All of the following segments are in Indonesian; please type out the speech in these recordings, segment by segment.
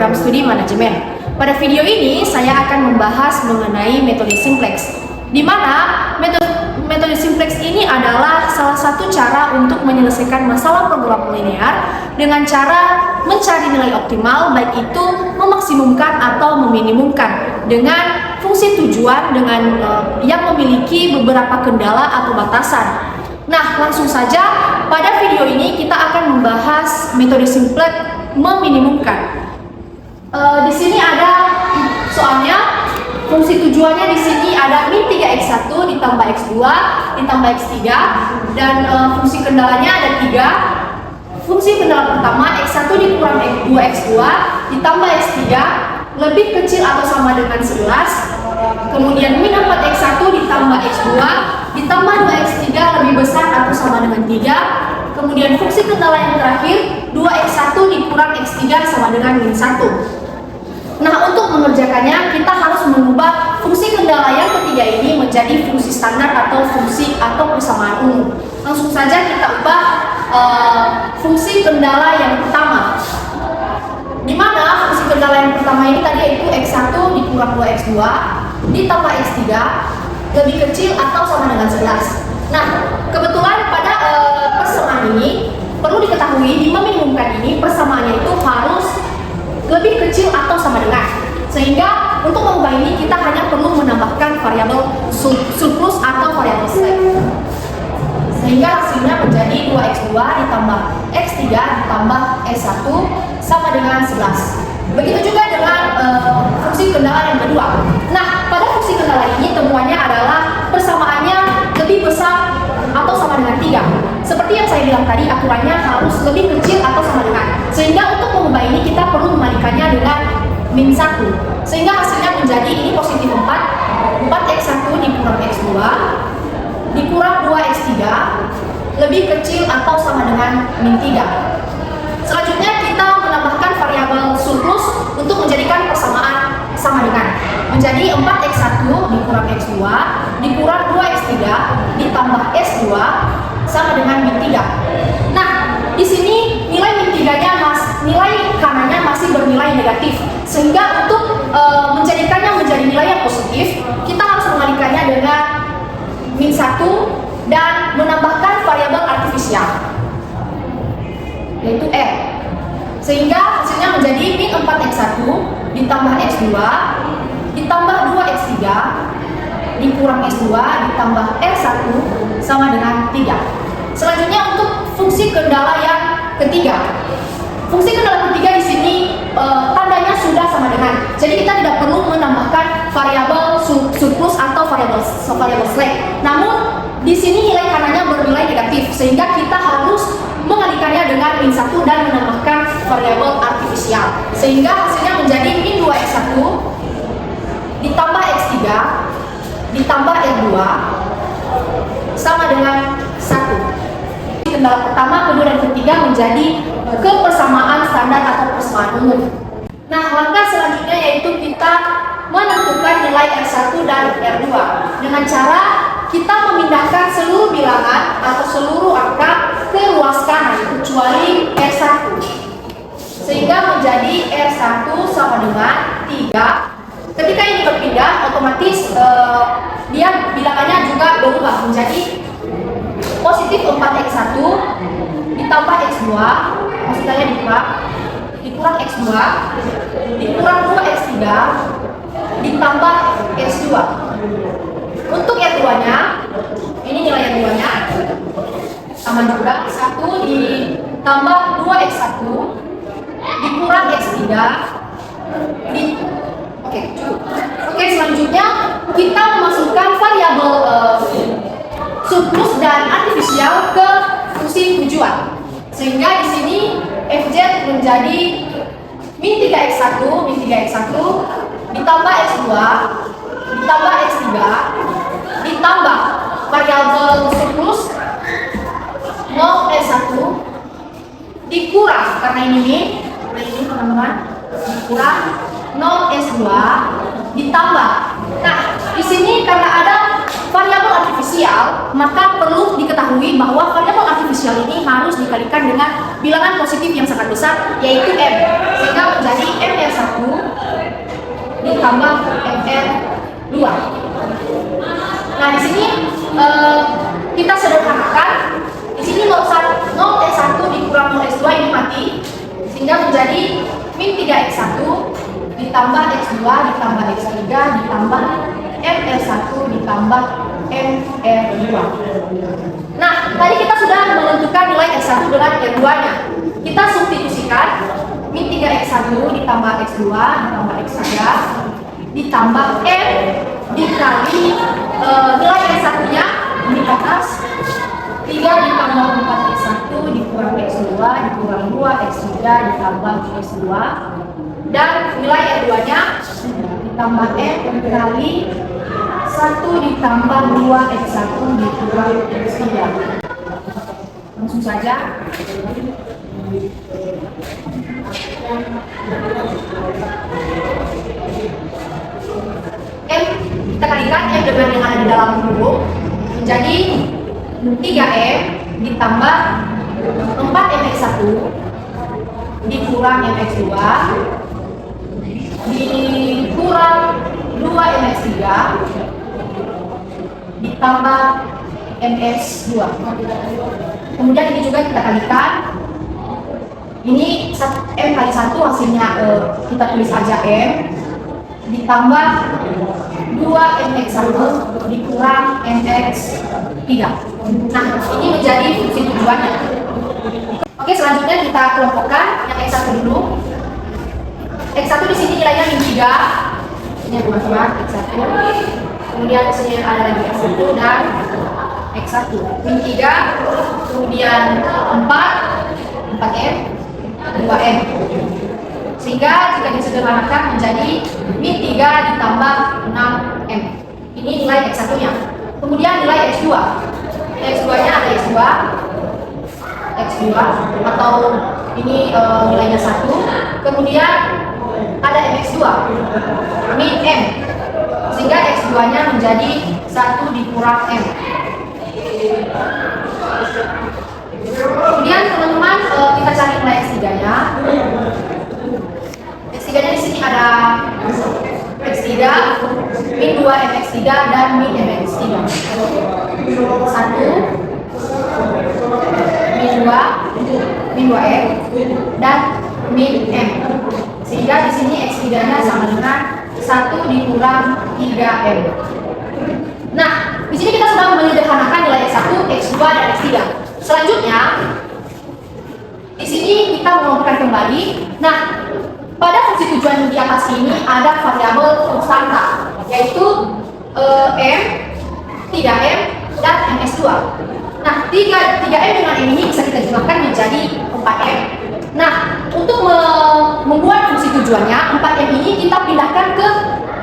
program studi manajemen. Pada video ini saya akan membahas mengenai metode simplex, di mana metode simplex ini adalah salah satu cara untuk menyelesaikan masalah program linear dengan cara mencari nilai optimal, baik itu memaksimumkan atau meminimumkan dengan fungsi tujuan yang memiliki beberapa kendala atau batasan. Nah, langsung saja pada video ini kita akan membahas metode simplex meminimumkan. Di sini ada soalnya, fungsi tujuannya di sini ada min 3x1 ditambah x2 ditambah x3, dan fungsi kendalanya ada 3. Fungsi kendala pertama x1 dikurang x2 x2 ditambah x3 lebih kecil atau sama dengan 11. Kemudian min 4x1 ditambah x2 ditambah 2x3 lebih besar atau sama dengan 3. Kemudian fungsi kendala yang terakhir 2x1 dikurang x3 sama dengan min 1. Nah, untuk mengerjakannya kita harus mengubah fungsi kendala yang ketiga ini menjadi fungsi standar atau fungsi atau persamaan umum. Langsung saja kita ubah fungsi kendala yang pertama, di mana fungsi kendala yang pertama ini tadi yaitu x1 dikurang 2x2 ditambah x3 lebih kecil atau sama dengan 11. Nah, kebetulan pada persamaan ini perlu diketahui, di meminimumkan ini persamaannya itu harus lebih kecil atau sama dengan, sehingga untuk mengubah ini kita hanya perlu menambahkan variabel surplus atau variabel slack, sehingga hasilnya menjadi 2x2 ditambah x3 ditambah s1 sama dengan 11. Begitu juga dengan fungsi kendala yang kedua. Nah, pada fungsi kendala ini temuannya adalah persamaannya lebih besar atau sama dengan 3. Seperti yang saya bilang tadi, aturannya harus lebih kecil atau sama dengan, sehingga untuk mengubah ini kita perlu membalikannya dengan min 1, sehingga hasilnya menjadi ini positif 4, 4x1 dikurang x2 dikurang 2x3 lebih kecil atau sama dengan min 3. Selanjutnya kita menambahkan variabel surplus untuk menjadikan persamaan sama dengan, menjadi 4x1 dikurang x2 dikurang 2x3 ditambah s2 sama dengan min 3. Nah, di sini nilai min 3-nya nilai kanannya masih bernilai negatif, sehingga untuk menjadikannya menjadi nilai yang positif kita harus mengalikannya dengan min 1 dan menambahkan variabel artifisial yaitu r, sehingga hasilnya menjadi min 4x1 ditambah x2 ditambah 2x3 dikurang s2 ditambah r1 sama dengan 3. Selanjutnya untuk fungsi kendala yang ketiga. Fungsi kendala ketiga di sini tandanya sudah sama dengan, jadi kita tidak perlu menambahkan variabel surplus atau variabel slack. Namun di sini nilai kanannya bernilai negatif, sehingga kita harus mengalikannya dengan min 1 dan menambahkan variabel artifisial, sehingga hasilnya menjadi min 2x1 ditambah x3 ditambah r2 sama dengan 1. Kendala pertama, kedua, dan ketiga menjadi kebersamaan standar atau persamaan umum. Nah, langkah selanjutnya yaitu kita menentukan nilai R1 dan R2 dengan cara kita memindahkan seluruh bilangan atau seluruh angka ke ruas kanan kecuali R1, sehingga menjadi R1 sama dengan 3. Ketika ini berpindah, otomatis dia bilangannya juga berubah menjadi positif 4x1 ditambah x2, maksudnya dikurang x2 dikurang 2x3 ditambah x2. Untuk R2 nya, ini nilai R2 nya sama juga 1 ditambah 2x1 dikurang x3 Oke, selanjutnya kita memasukkan variabel surplus dan artifisial ke fungsi tujuan, sehingga di sini fz menjadi min 3x1 ditambah x2 ditambah x3 ditambah variabel surplus 0s1 dikurang, karena ini teman-teman, dikurang 0s2 ditambah. Nah, di sini karena ada variabel artifisial, maka perlu diketahui bahwa variabel artifisial ini harus dikalikan dengan bilangan positif yang sangat besar, yaitu m, sehingga menjadi m-1 ditambah MR2. Nah, di sini kita sederhanakan. Di sini 0x1 dikurang 0x2 ini mati, sehingga menjadi min 3x1 ditambah x2 ditambah x3 ditambah MR1 ditambah MR2. Nah, tadi kita sudah menentukan nilai x1 dengan x2-nya. Kita substitusikan min 3x1 ditambah x2 ditambah x3 ditambah M dikali nilai x1-nya di atas 3 ditambah 4x1 dikurang x2 dikurang 2x3 ditambah x2 dan nilai x2-nya ditambah M dikali 1 ditambah 2x1 dikurang x3. Langsung saja. M kita kalikan M dengan yang ada di dalam huruf menjadi 3M ditambah 4mx1 dikurang mx2 dikurang 2mx3 ditambah ms2. Kemudian ini juga kita kalikan. Ini M kali 1 hasilnya kita tulis aja M ditambah 2mx1 dikurang mx3. Nah, ini menjadi fungsi tujuannya. Oke, selanjutnya kita kelompokkan yang x1 dulu. X1 di sini nilainya min 3. Ini teman-teman x1. Kemudian di sini ada lagi x1 dan x1. Min 3, kemudian 4M, 2M. Sehingga jika disederhanakan menjadi min 3 ditambah 6M. Ini nilai x1-nya. Kemudian nilai x2. X2-nya ada x2 atau ini nilainya 1. Kemudian ada mx2 min M. Sehingga x2-nya menjadi 1 dikurang M. Kemudian teman-teman kita cari nilai x3-nya. X3-nya di sini ada x3 min 2 mx3 dan min mx3. 1 min 2M dan min M. Sehingga di sini x3-nya sama dengan 1 dikurang 3M. Nah, di sini kita sudah menyederhanakan nilai x1, x2 dan x3. Selanjutnya di sini kita mengumpulkan kembali. Nah, pada fungsi tujuan di atas ini ada variabel konstanta, yaitu M, 3M, dan ms2. Nah, 3M dengan M ini bisa kita jumlahkan menjadi 4M. Nah, untuk membuat fungsi tujuannya, 4M ini kita pindahkan ke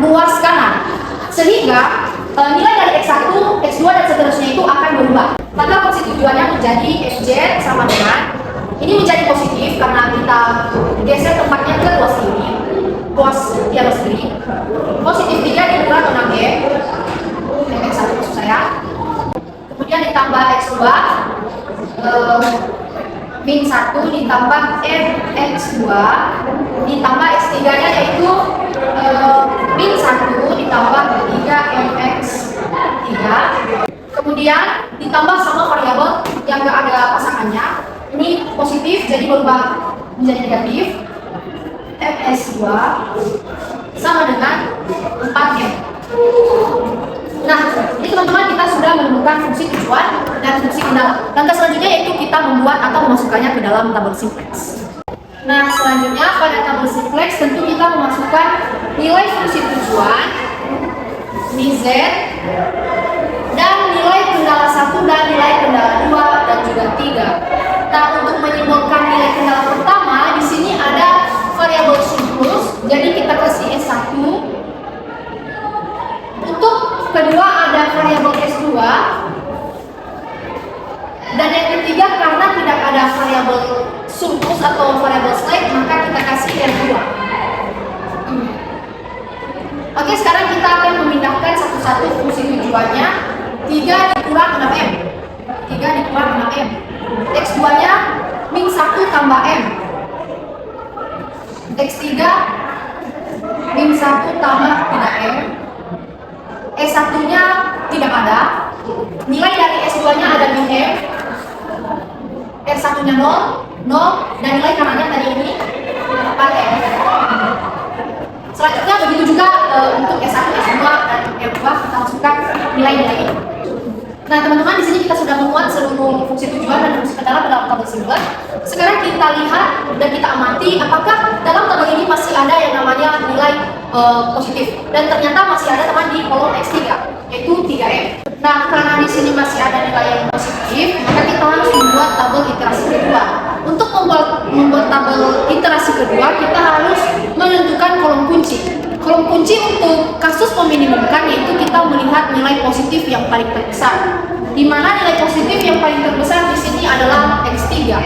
ruas kanan. Sehingga nilai dari x1, x2, dan seterusnya itu akan berubah. Maka fungsi tujuannya menjadi fz sama dengan ini menjadi positif karena kita geser tempatnya ke ruas kiri. Ruas kiri. Positif 3 dikurang 6M. X1 maksud saya. Kemudian ditambah x2 min 1 ditambah mx2 ditambah x3-nya yaitu min 1 ditambah 3mx3. Kemudian ditambah sama variabel yang gak ada pasangannya. Ini positif jadi berubah menjadi negatif. ms2 sama dengan 4m. Nah, ini teman-teman kita sudah menemukan fungsi tujuan dan fungsi kendala. Langkah selanjutnya yaitu kita membuat atau memasukkannya ke dalam tabel simplex. Nah, selanjutnya pada tabel simplex tentu kita memasukkan nilai fungsi tujuan, z, dan nilai kendala 1 dan nilai kendala 2 dan juga 3. Nah, untuk menyimbolkan nilai kendala pertama di sini ada variabel surplus, jadi kita kasih S1. Untuk kedua ada variabel S2. Dan yang ketiga karena tidak ada variabel surplus atau variabel slide, maka kita kasih R2. Oke, sekarang kita akan memindahkan satu-satu fungsi tujuannya. 3 dikurang 6M. 3 dikurang 6M. X2-nya min 1 tambah M. X3 min 1 tambah 3M. S1 nya tidak ada, nilai dari S2 nya ada min M, R1 nya 0, dan nilai kanannya tadi ini 4M. Selanjutnya begitu juga untuk S1, S2, dan R2 kita masukkan nilai-nilai ini. Nah teman-teman, di sini kita sudah memuat seluruh fungsi tujuan dan fungsi kendala dalam tabel simplex. Sekarang kita lihat dan kita amati apakah dalam tabel ini masih ada yang namanya nilai positif, dan ternyata masih ada teman di kolom X3 yaitu 3M. Nah karena di sini masih ada nilai yang positif, maka kita harus membuat tabel iterasi kedua. Untuk membuat tabel iterasi kedua, kita harus menentukan kolom kunci. Kolom kunci untuk kasus meminimumkan yaitu kita melihat nilai positif yang paling terbesar. Di mana nilai positif yang paling terbesar di sini adalah X3.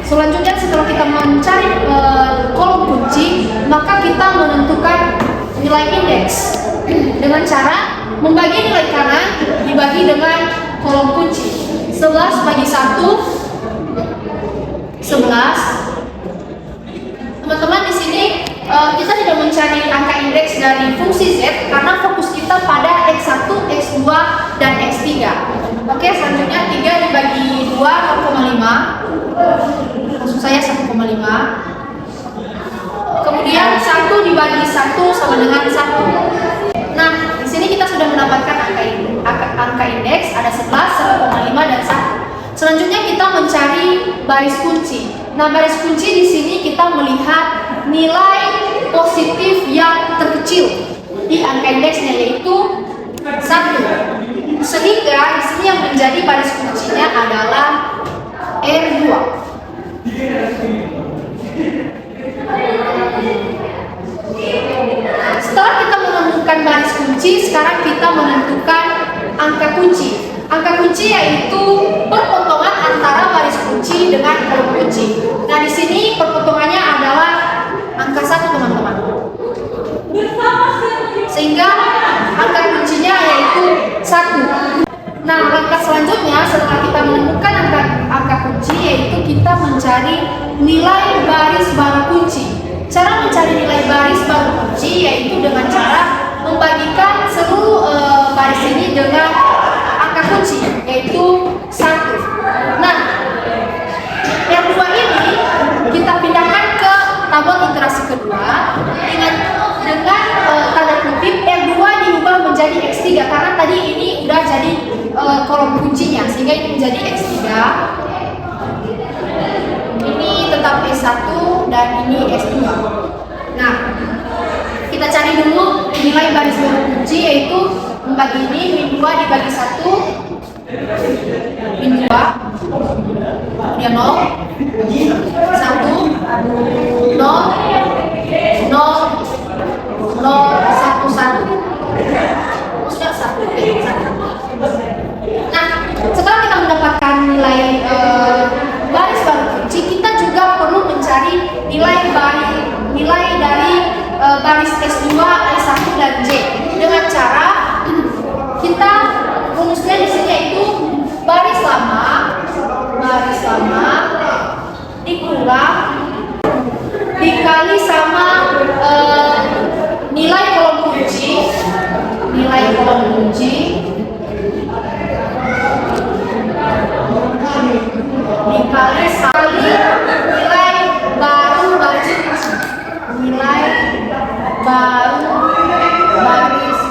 Selanjutnya setelah kita mencari kolom kunci, maka kita menentukan nilai indeks dengan cara membagi nilai kanan dibagi dengan kolom kunci. 11 bagi 1 11. Teman-teman, di sini kita tidak mencari angka indeks dari fungsi Z karena fokus kita pada X1, X2, dan X3. Oke, selanjutnya 3 dibagi 2 0,5. Maksud saya 1,5. Kemudian 1 dibagi 1 sama dengan 1. Nah, di sini kita sudah mendapatkan angka indeks ada 11, 1,5, dan 1. Selanjutnya kita mencari baris kunci. Nah, baris kunci di sini kita melihat nilai positif yang terkecil di angka indeksnya yaitu 1. Sehingga di sini yang menjadi baris kuncinya adalah R2. Setelah kita menemukan baris kunci, sekarang kita menentukan angka kunci. Angka kunci yaitu perpotongan antara baris kunci dengan kolom kunci. Nah, di sini perpotongannya adalah angka 1, teman-teman. Sehingga angka kuncinya yaitu 1. Nah, langkah selanjutnya setelah kita menemukan angka kunci yaitu kita mencari nilai baris baru kunci. Cara mencari nilai baris baru kunci yaitu dengan cara membagikan seluruh baris ini dengan angka kunci yaitu 1. Nah, R2 ini kita pindahkan ke tabel iterasi kedua dengan tanda kutip R2 diubah menjadi X3 karena tadi ini udah jadi kolom kuncinya sehingga ini menjadi X3. Ini tetap S1 dan ini S2. Nah, kita cari dulu nilai baris baru kunci yaitu membagi ini min 2 dibagi 1 min 2 kemudian 0 1 0 0 0 1 1. Maksudnya 1. Nah, setelah kita mendapatkan nilai baris baru kunci, kita juga perlu mencari nilai dari baris S2, S1, dan J dengan cara kita rumusnya di sini yaitu baris lama dikurang dikali sama nilai kolom kunci dikali sekali nilai baru baris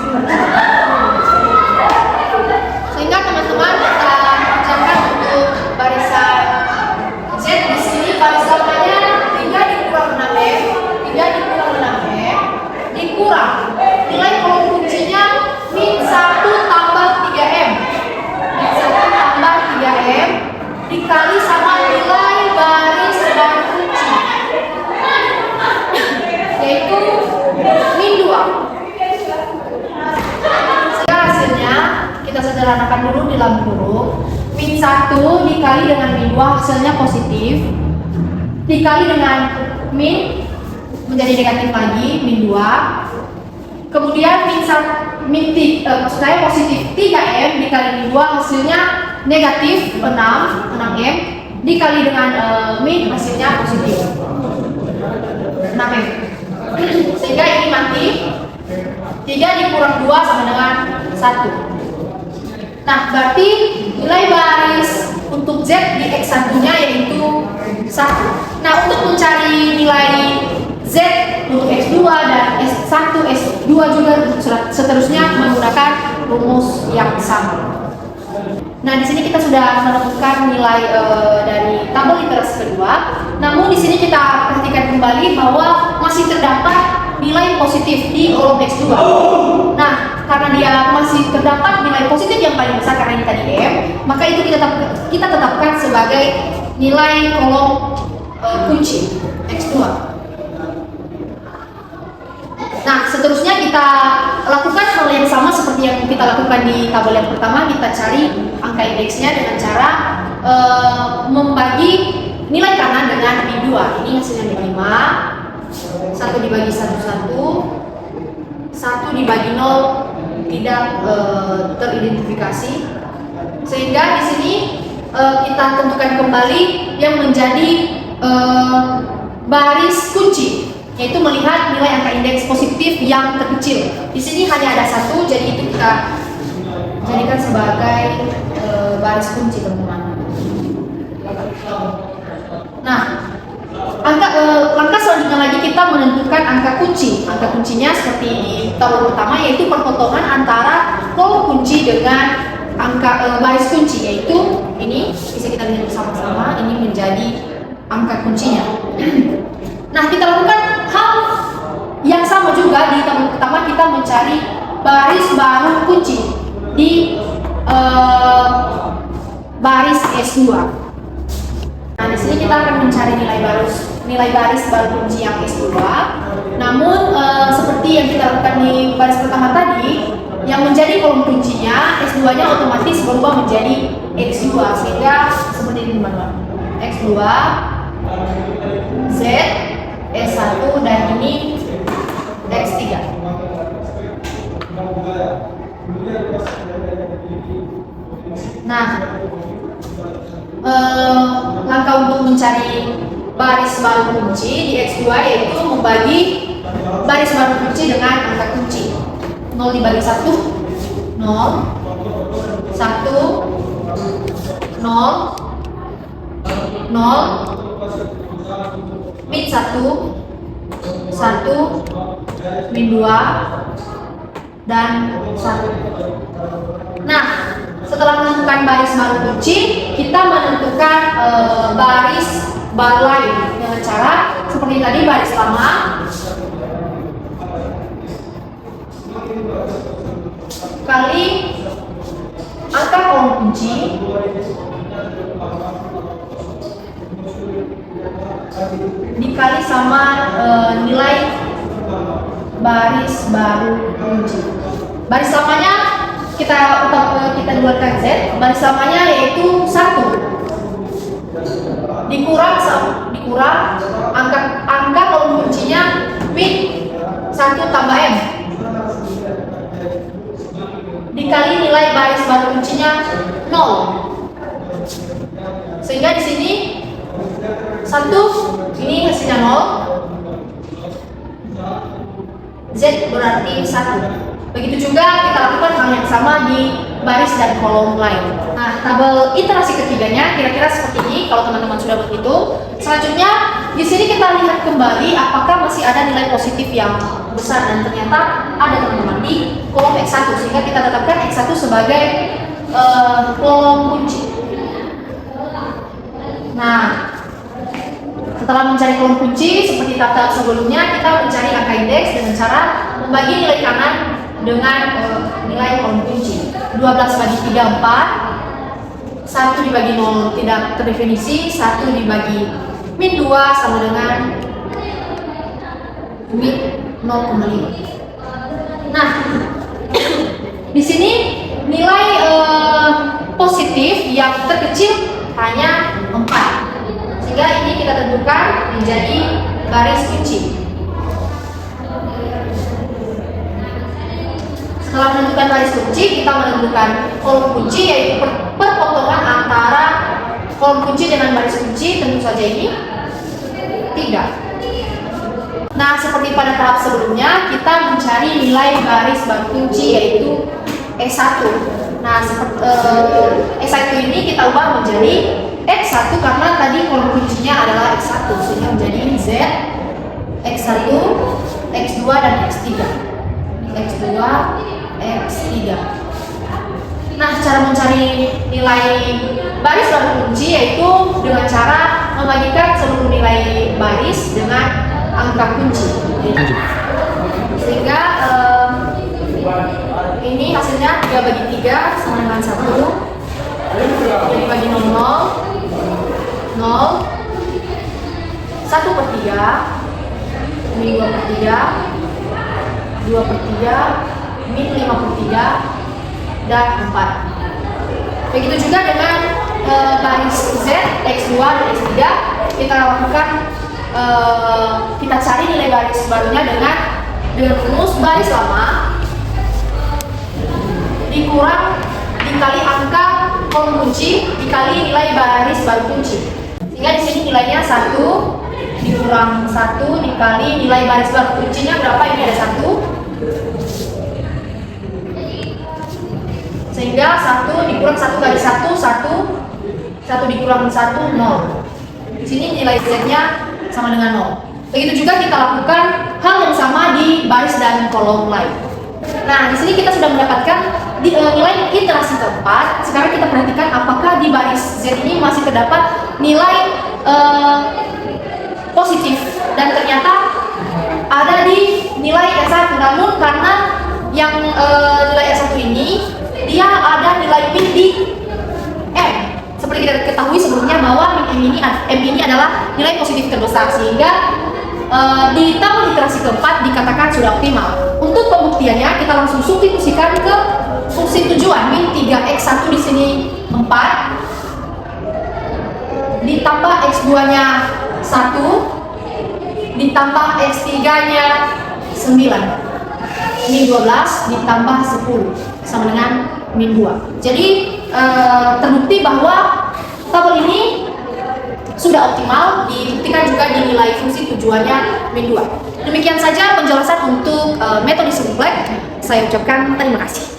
kunci. Sehingga teman-teman kita kerjakan untuk barisan Z di sini baris lamanya 3 dikurang 6M, 3 dikurang 6M dikurang nilai kolom kuncinya min 1 tambah 3M. Min 1 tambah 3M dikali sama nilai baris baru kunci yaitu min 2. Sehingga hasilnya kita sederhanakan dulu di dalam huruf. Min 1 dikali dengan min 2 hasilnya positif, dikali dengan min menjadi negatif lagi min 2. Kemudian maksud saya positif 3M dikali min 2 hasilnya negatif 6M dikali dengan min, hasilnya positif 6M. Sehingga ini mati. 3 dikurang 2 sama dengan 1. Nah, berarti nilai baris untuk Z di X1 nya yaitu 1. Nah, untuk mencari nilai Z untuk X2 dan S1, S2 juga seterusnya menggunakan rumus yang sama. Nah, di sini kita sudah menemukan nilai dari tabel literasi kedua. Namun di sini kita perhatikan kembali bahwa masih terdapat nilai positif di kolom X2. Nah, karena dia masih terdapat nilai positif yang paling besar karena ini tadi M, maka itu kita tetapkan sebagai nilai kolom kunci X2. Nah, seterusnya kita lakukan hal yang sama seperti yang kita lakukan di tabel yang pertama. Kita cari angka indeksnya dengan cara membagi nilai kanan dengan min 2. Ini hasilnya min 5. 1 dibagi 1 dibagi 0 tidak teridentifikasi, sehingga di sini kita tentukan kembali yang menjadi baris kunci, yaitu melihat nilai angka indeks positif yang terkecil. Di sini hanya ada 1, jadi itu kita jadikan sebagai baris kunci, teman-teman. Nah, langkah selanjutnya lagi kita menentukan angka kunci. Angka kuncinya seperti di tabel pertama, yaitu perpotongan antara kolom kunci dengan angka baris kunci, yaitu ini bisa kita lihat bersama-sama, ini menjadi angka kuncinya. Nah, kita lakukan hal yang sama juga di tabel pertama, kita mencari baris baru kunci di baris S2. Nah, di sini kita akan mencari nilai baris baru kunci yang S2. Namun seperti yang kita lakukan di baris pertama tadi, yang menjadi kolom kuncinya S2-nya otomatis berubah menjadi X2, sehingga seperti ini, teman-teman. X2, Z, S1, dan ini X3. Nah, langkah untuk mencari baris baru kunci di X2 yaitu membagi baris baru kunci dengan angka kunci. 0 dibagi 1, 0, 1, 0, 0, min 1, 1, min 2, dan 1. Nah, setelah menentukan baris baru kunci, kita menentukan baris baru lain dengan cara seperti tadi, baris lama kali angka kolom kunci dikali sama nilai baris baru kunci. Baris lamanya kita buatkan Z, baris lamanya yaitu 1 dikurang angka kolom kuncinya min 1 tambah M dikali nilai baris baru kuncinya 0, sehingga di sini 1 ini hasilnya 0, Z berarti 1. Begitu juga kita lakukan hal yang sama di baris dan kolom lain. Nah, tabel iterasi ketiganya kira-kira seperti ini kalau teman-teman sudah berhitung. Selanjutnya di sini kita lihat kembali apakah masih ada nilai positif yang besar, dan ternyata ada, teman-teman, di kolom X1, sehingga kita tetapkan X1 sebagai kolom kunci. Nah, setelah mencari kolom kunci seperti tahap sebelumnya, kita mencari angka indeks dengan cara membagi nilai kanan dengan nilai kolom kunci. 12 bagi 3, 4. 1 dibagi 0 tidak terdefinisi. 1 dibagi min 2 sama dengan min 0,5. Nah, di sini nilai positif yang terkecil hanya 4, sehingga ini kita tentukan menjadi baris kunci. Setelah menentukan baris kunci, kita menentukan kolom kunci, yaitu perpotongan antara kolom kunci dengan baris kunci? Tentu saja ini tidak. Nah, seperti pada tahap sebelumnya, kita mencari nilai baris baru kunci yaitu E1. Nah, E1 ini kita ubah menjadi X1 karena tadi kolom kuncinya adalah X1, sehingga menjadi Z, X1, X2, dan X3. X2, X3. Nah, cara mencari nilai baris baru kunci yaitu dengan cara membagikan seluruh nilai baris dengan angka kunci. Sehingga ini hasilnya 3 bagi 3 sama dengan 1. Jadi bagi 0, 1 per 3, min 2 per 3, 2 per 3, min 5 per 3, dan 4. Begitu juga dengan baris Z, X2, dan X3, kita lakukan kita cari nilai baris barunya dengan rumus baris lama dikali angka kolom kunci dikali nilai baris baru kunci. Sehingga di sini nilainya 1 dikurang 1 dikali nilai baris baru kuncinya berapa? Ini ada 1. Sehingga 1 dikurang 1 kali 1, 1 dikurang 1, 0. Di sini nilai Z-nya sama dengan 0. Begitu juga kita lakukan hal yang sama di baris dan kolom lain. Nah, di sini kita sudah mendapatkan nilai iterasi keempat. Sekarang kita perhatikan apakah di baris Z ini masih terdapat nilai positif, dan ternyata ada di nilai S1. Namun karena yang nilai S1 ini dia ada nilai min di M. Seperti kita ketahui sebelumnya bahwa M ini adalah nilai positif terbesar, sehingga di tahap iterasi keempat dikatakan sudah optimal. Untuk pembuktiannya kita langsung substitusikan ke fungsi tujuan. Min 3x1 di sini 4 ditambah x2 nya 1 ditambah x3 nya 9, min 12 ditambah 10 sama dengan min 2. Jadi terbukti bahwa tabel ini sudah optimal, dibuktikan juga di nilai fungsi tujuannya min 2. Demikian saja penjelasan untuk metode simplex. Saya ucapkan terima kasih.